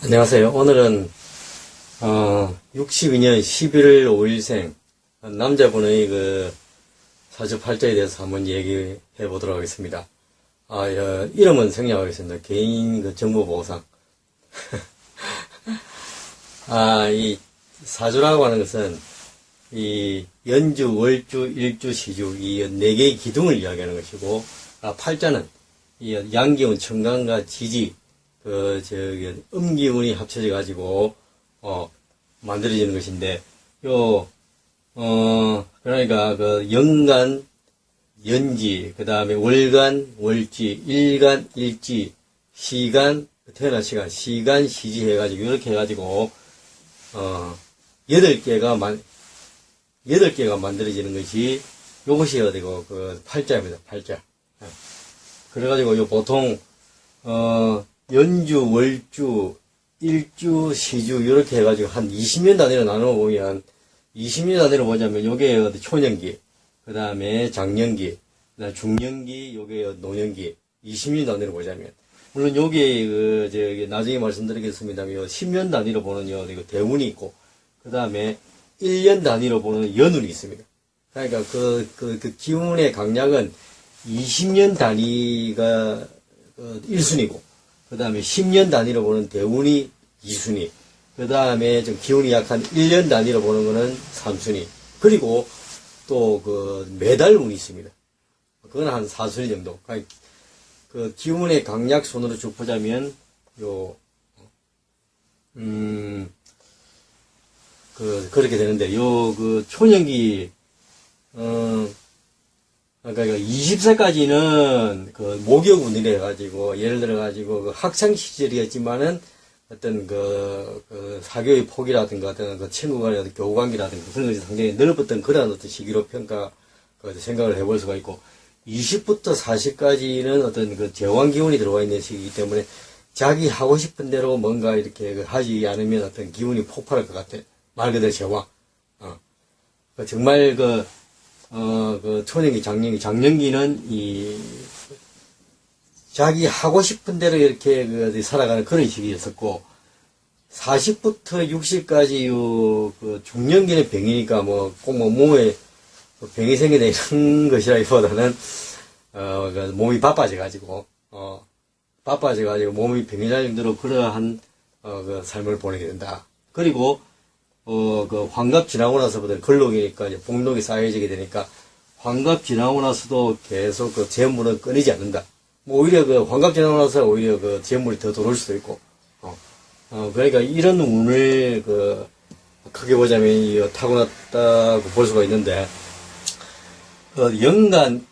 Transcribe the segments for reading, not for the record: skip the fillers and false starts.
안녕하세요. 오늘은 62년 11월 5일생 남자분의 그 사주팔자에 대해서 한번 얘기해 보도록 하겠습니다. 이름은 생략하겠습니다. 개인 그 정보보호상. 이 사주라고 하는 것은 이 연주, 월주, 일주, 시주 이 4개의 기둥을 이야기하는 것이고, 팔자는 이 양기운, 천간과 지지 음기운이 합쳐져 가지고 만들어지는 것인데, 그러니까 그 연간, 연지, 그 다음에 월간, 월지, 일간, 일지, 시간, 태어난 시간, 시간, 시지 해가지고 이렇게 해가지고 8개가 만들어지는 것이 요것이 어디고 그 팔자입니다. 팔자. 그래가지고 요 보통 연주, 월주, 일주, 시주 이렇게 해가지고 한 20년 단위로 나누어 보면 20년 단위로 보자면 요게 어디 초년기, 그 다음에 장년기, 그 다음에 중년기, 요게 노년기 20년 단위로 보자면, 물론 요게 나중에 말씀드리겠습니다만 요 10년 단위로 보는 요 대운이 있고, 그 다음에 1년 단위로 보는 연운이 있습니다. 그러니까 그 기운의 강약은 20년 단위가 1순위고, 그 다음에 10년 단위로 보는 대운이 2순위, 그 다음에 좀 기운이 약한 1년 단위로 보는 거는 3순위, 그리고 또 매달운이 있습니다. 그건 한 4순위 정도. 그러니까 그 기운의 강약 순으로 쭉 보자면, 그렇게 되는데, 초년기, 그러니까 20세까지는 목욕운이라 해가지고, 예를 들어가지고, 학창시절이었지만은, 어떤 사교의 폭이라든가, 어떤 친구 간의 어떤 교우관계라든가, 그런 것이 상당히 넓었던 그런 어떤 시기로 생각을 해볼 수가 있고, 20부터 40까지는 어떤 제왕기운이 들어와 있는 시기이기 때문에, 자기 하고 싶은 대로 뭔가 이렇게 하지 않으면 어떤 기운이 폭발할 것 같아. 말 그대로 제왕. 정말 초년기, 장년기는 자기 하고 싶은 대로 이렇게 살아가는 그런 시기였었고, 40부터 60까지 중년기는 병이니까 꼭 몸에 병이 생기는 이런 것이라기보다는, 몸이 바빠져가지고 몸이 병이 날 정도로 그러한, 삶을 보내게 된다. 그리고, 환갑 지나고 나서부터 근록이니까 이제 복록이 쌓여지게 되니까 환갑 지나고 나서도 계속 재물은 끊이지 않는다. 오히려 환갑 지나고 나서 오히려 재물이 더 들어올 수도 있고, 그러니까 이런 운을 크게 보자면 타고났다고 볼 수가 있는데, 연간,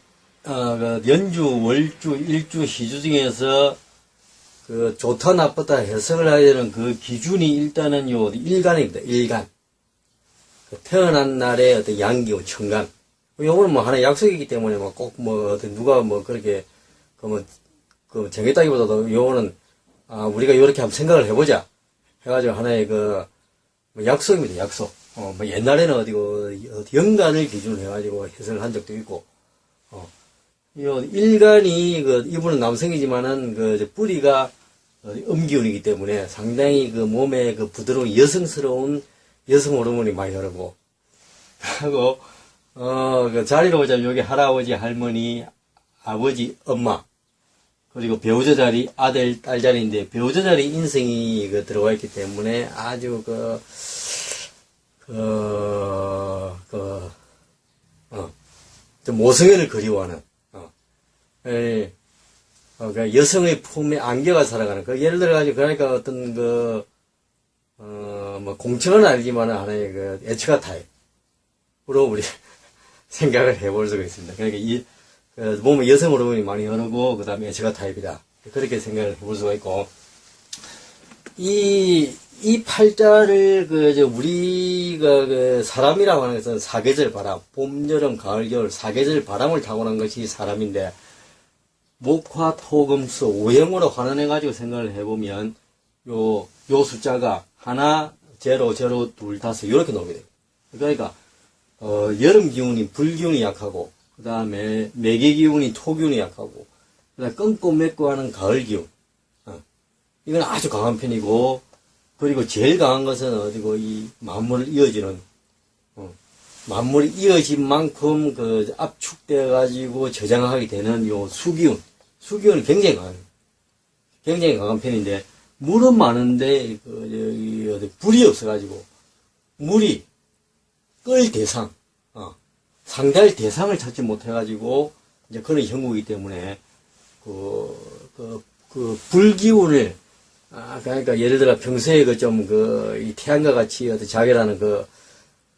연주, 월주, 일주, 시주 중에서 좋다 나쁘다 해석을 하야 되는 기준이 일단은 일간입니다. 일간. 태어난 날의 어떤 양기운, 천간. 요거는 하나의 약속이기 때문에 꼭 누가 그렇게 정했다기보다도 요거는 우리가 요렇게 한번 생각을 해보자 해가지고 하나의 약속입니다. 약속. 옛날에는 어디고 연간을 기준으로 해가지고 해석을 한 적도 있고, 일간이 이분은 남성이지만은 뿌리가 음기운이기 때문에 상당히 몸에 부드러운 여성스러운 여성 호르몬이 많이 흐르고, 하고 자리로 보자면 여기 할아버지, 할머니, 아버지, 엄마, 그리고 배우자 자리, 아들, 딸 자리인데, 배우자 자리 인성이 들어가 있기 때문에 아주 좀 모성애를 그리워하는, 그러니까 여성의 품에 안겨가 살아가는, 예를 들어가지고, 그러니까 어떤 공천은 아니지만 하나의 애처가 타입으로 우리 생각을 해볼 수가 있습니다. 그러니까 몸에 여성 호르몬이 많이 흐르고, 그 다음에 애처가 타입이다. 그렇게 생각을 해볼 수가 있고, 이 팔자를, 우리가 사람이라고 하는 것은 사계절 바람, 봄, 여름, 가을, 겨울, 사계절 바람을 타고난 것이 사람인데, 목화, 토, 금, 수, 오행으로 환원해가지고 생각을 해보면, 요 숫자가 하나, 제로, 둘, 다섯, 이렇게 나오게 돼요. 그러니까, 여름 기운이 불기운이 약하고, 그 다음에 매개 기운이 토기운이 약하고, 그 다음에 끊고 맺고 하는 가을 기운. 이건 아주 강한 편이고, 그리고 제일 강한 것은 어디고, 이 만물을 이어주는, 만물이 이어진 만큼 그 압축돼가지고 저장하게 되는 요 수기운. 수기운은 굉장히 강한 편인데, 물은 많은데, 불이 없어가지고, 물이 끌 대상, 상대할 대상을 찾지 못해가지고, 이제 그런 형국이기 때문에, 불기운을, 그러니까 예를 들어 평소에 이 태양과 같이 어떤 자결하는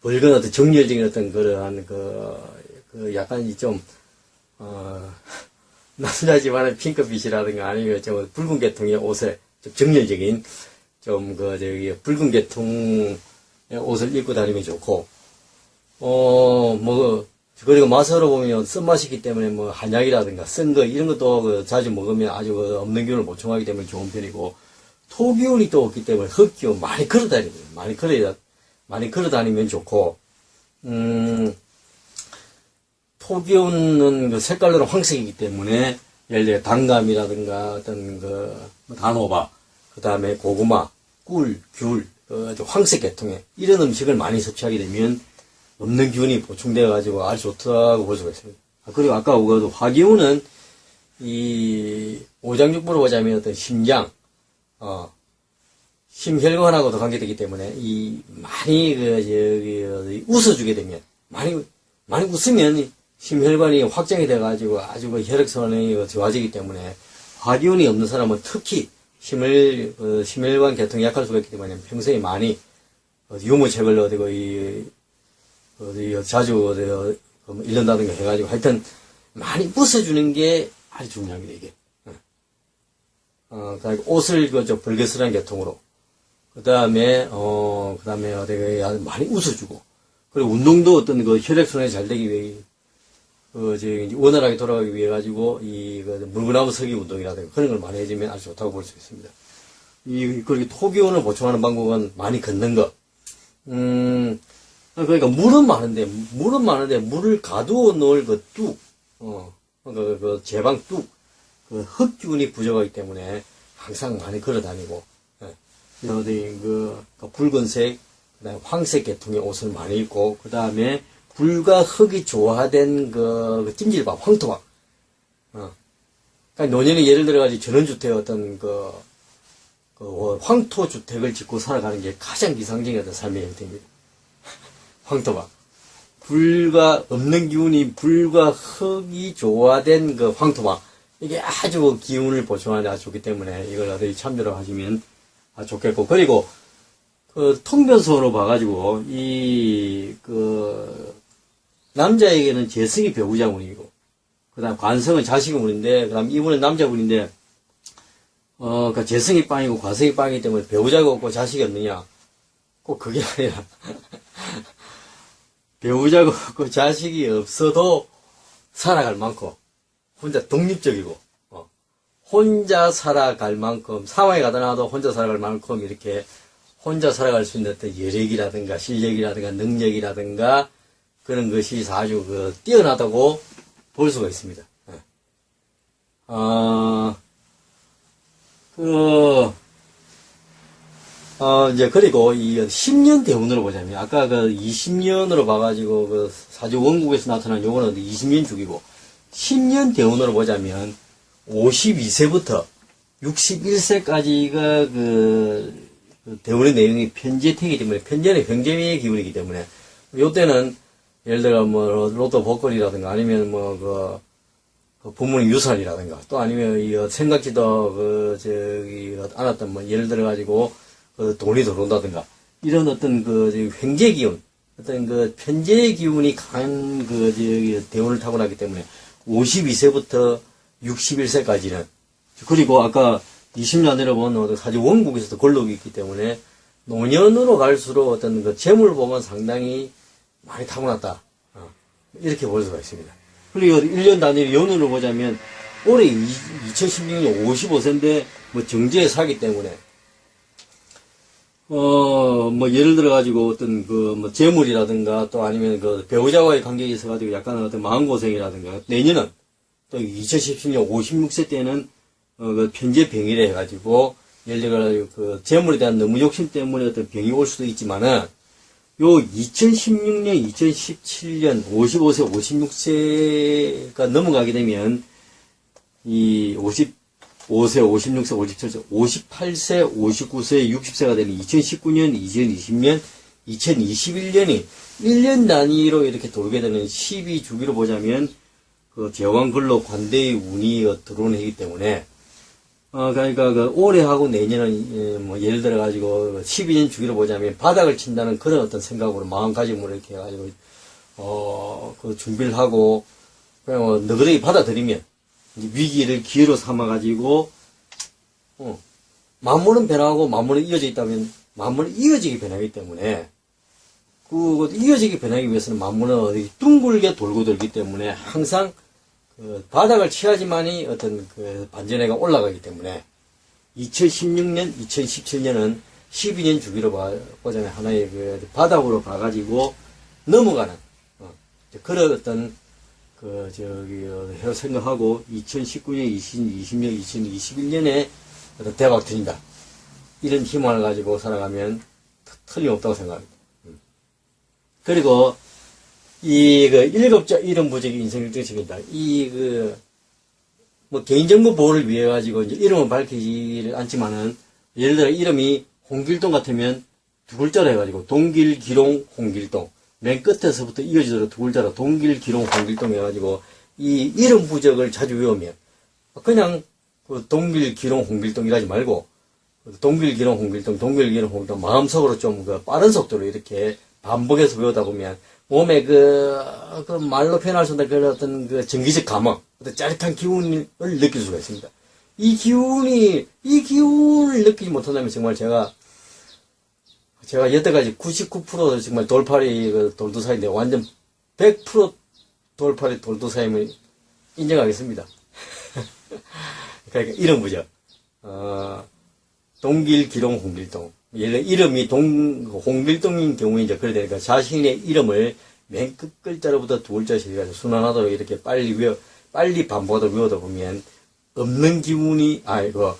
붉은 어떤 정열적인 어떤 그러한 약간 좀, 남자지만은 핑크빛이라든가 아니면 좀 붉은 계통의 옷에 좀 정열적인 붉은 계통의 옷을 입고 다니면 좋고, 그리고 맛으로 보면 쓴맛이기 때문에 뭐 한약이라든가 쓴 거 이런 것도 자주 먹으면 아주 없는 기운을 보충하기 때문에 좋은 편이고, 토기운이 또 없기 때문에 흙기운 많이 걸어 다니면 많이 걸어 다니면 좋고, 토기운은 색깔로 황색이기 때문에 예를 들어 단감이라든가 어떤 단호박, 그 다음에 고구마, 꿀, 귤, 황색 계통의 이런 음식을 많이 섭취하게 되면 없는 기운이 보충되어가지고 아주 좋다고 볼 수가 있습니다. 그리고 아까 보고도 화기운은 이 오장육부로 보자면 어떤 심장, 심혈관하고도 관계되기 때문에 많이 웃어주게 되면 많이 웃으면 심혈관이 확장이 돼가지고 아주 혈액순환이 좋아지기 때문에 화기운이 없는 사람은 특히 심혈관 계통이 약할 수가 있기 때문에 평소에 많이 유무책을 어디고 자주 읽는다든가 해가지고 하여튼 많이 웃어주는 게 아주 중요합니다, 이게. 그러니까 옷을 벌거스런 계통으로. 그 다음에 어디 많이 웃어주고. 그리고 운동도 어떤 혈액순환이 잘 되기 위해, 원활하게 돌아가기 위해 가지고, 물구나무 서기 운동이라든가 그런 걸 많이 해주면 아주 좋다고 볼 수 있습니다. 그리고 토기운을 보충하는 방법은 많이 걷는 것. 그러니까 물은 많은데 물을 가두어 놓을 제방 뚝, 흙기운이 부족하기 때문에 항상 많이 걸어 다니고, 붉은색, 그다음에 황색 계통의 옷을 많이 입고, 그 다음에 불과 흙이 조화된 찜질방, 황토방. 그러니까 노년에 예를 들어가지고 전원주택 어떤 황토주택을 짓고 살아가는 게 가장 이상적인 어떤 삶의 형태입니다. 황토방. 불과 없는 기운이 불과 흙이 조화된 황토방. 이게 아주 기운을 보충하는 아주 좋기 때문에 이걸 어디 참조를 하시면 아주 좋겠고, 그리고 통변선으로 봐가지고 남자에게는 재성이 배우자운이고, 그 다음 관성은 자식운인데, 그 다음 이분은 남자분인데, 재성이 빵이고 관성이 빵이기 때문에 배우자가 없고 자식이 없느냐? 꼭 그게 아니라, 배우자가 없고 자식이 없어도 살아갈 만큼, 혼자 독립적이고, 혼자 살아갈 만큼, 사망에 가더라도 혼자 살아갈 만큼 이렇게 혼자 살아갈 수 있는 어떤 여력이라든가 실력이라든가 능력이라든가 그런 것이 아주 뛰어나다고 볼 수가 있습니다. 이제 그리고 이 10년 대운으로 보자면 아까 20년으로 봐가지고 사주 원국에서 나타난 요거는 20년 주기고 10년 대운으로 보자면 52세부터 61세까지가 대운의 내용이 편제택이기 때문에 편제는 경제의 기운이기 때문에 요때는 예를 들어 로또 복권이라든가 아니면 부모님 유산이라든가 또 아니면 생각지도 않았던 예를 들어 가지고 돈이 들어온다든가 이런 어떤 횡재 기운 어떤 편제의 기운이 강한 대운을 타고나기 때문에 52세부터 61세까지는 그리고 아까 20년 내려본 사주 원국에서도 권록이 있기 때문에 노년으로 갈수록 어떤 재물 보면 상당히 많이 타고났다. 이렇게 볼 수가 있습니다. 그리고 1년 단위로 연으로 보자면 올해 2016년 55세인데 정제에 사기 때문에 예를 들어 가지고 어떤 재물이라든가 또 아니면 배우자와의 관계에 있어 가지고 약간 어떤 마음고생이라든가 내년은 또 2017년 56세 때는 편제병이라 해가지고 예를 들어, 그, 재물에 대한 너무 욕심 때문에 어떤 병이 올 수도 있지만은, 요 2016년, 2017년 55세, 56세가 넘어가게 되면 이 55세, 56세, 57세, 58세, 59세, 60세가 되는 2019년, 2020년, 2021년이 1년 단위로 이렇게 돌게 되는 12주기로 보자면 그 제왕 근로 관대의 운이 들어오는 해이기 때문에 그러니까 그 올해하고 내년은 뭐 예를 들어 가지고 12년 주기로 보자면 바닥을 친다는 그런 어떤 생각으로 마음가짐으로 이렇게 해가지고 그 준비를 하고 그냥 너그러이 받아들이면 이제 위기를 기회로 삼아 가지고 만물은 변하고 만물은 이어져 있다면 만물은 이어지게 변하기 때문에 그 이어지게 변하기 위해서는 만물은 어디 둥글게 돌고 돌기 때문에 항상 그 바닥을 치야지만이 어떤 그 반전해가 올라가기 때문에 2016년, 2017년은 12년 주기로 보자면 하나의 그 바닥으로 가가지고 넘어가는 그런 어떤 그 생각하고 2019년, 2020년, 2021년에 어떤 대박 터진다 이런 희망을 가지고 살아가면 틀림없다고 생각합니다. 그리고 일곱자 이름 부적이 인생일정책입니다. 뭐 개인정보 보호를 위해 가지고 이제 이름은 밝히지 않지만은 예를 들어 이름이 홍길동 같으면 두 글자로 해가지고 동길, 기롱, 홍길동. 맨 끝에서부터 이어지도록 두 글자로 동길, 기롱, 홍길동 해가지고 이 이름 부적을 자주 외우면 그냥 그 동길, 기롱, 홍길동 이라지 말고 동길, 기롱, 홍길동, 동길, 기롱, 홍길동 마음속으로 좀 그 빠른 속도로 이렇게 반복해서 외우다 보면 몸에 그 말로 표현할 수 없는 그런 어떤 그 정기적 감흥, 어떤 짜릿한 기운을 느낄 수가 있습니다. 이 기운을 느끼지 못한다면 정말 제가 여태까지 99% 정말 돌팔이 돌도사인데 완전 100% 돌팔이 돌도사임을 인정하겠습니다. 그러니까 이름 부죠. 동길, 기롱, 홍길동. 예를 들어 이름이 홍길동인 경우에 이제 그래 되니까 자신의 이름을 맨 끝 글자로부터 두 글자씩 해가지고 순환하도록 이렇게 빨리 반복하도록 외우다 보면 없는 기운이, 아주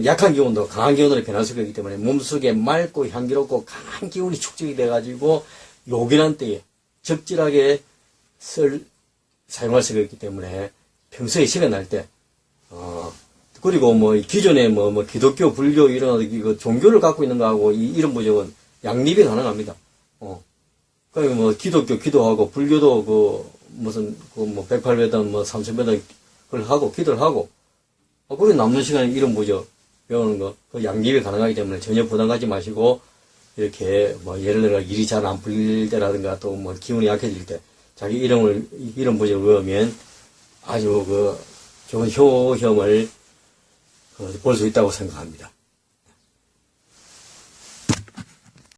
약한 기운도 강한 기운으로 변할 수가 있기 때문에 몸속에 맑고 향기롭고 강한 기운이 축적이 돼가지고 요긴한 때에 적절하게 사용할 수가 있기 때문에 평소에 시간 날 때, 그리고 뭐 기존에 기독교, 불교 이런 종교를 갖고 있는 거하고 이 이름 부적은 양립이 가능합니다. 그러니까 뭐 기독교 기도하고 불교도 무슨 108배단 3000배단 그걸 하고 기도를 하고 그리고 남는 시간에 이름 부적 배우는 거 그 양립이 가능하기 때문에 전혀 부담 갖지 마시고 이렇게 예를 들어 일이 잘 안 풀릴 때라든가 또 기운이 약해질 때 자기 이름 부적을 외우면 아주 좋은 효험을 볼 수 있다고 생각합니다.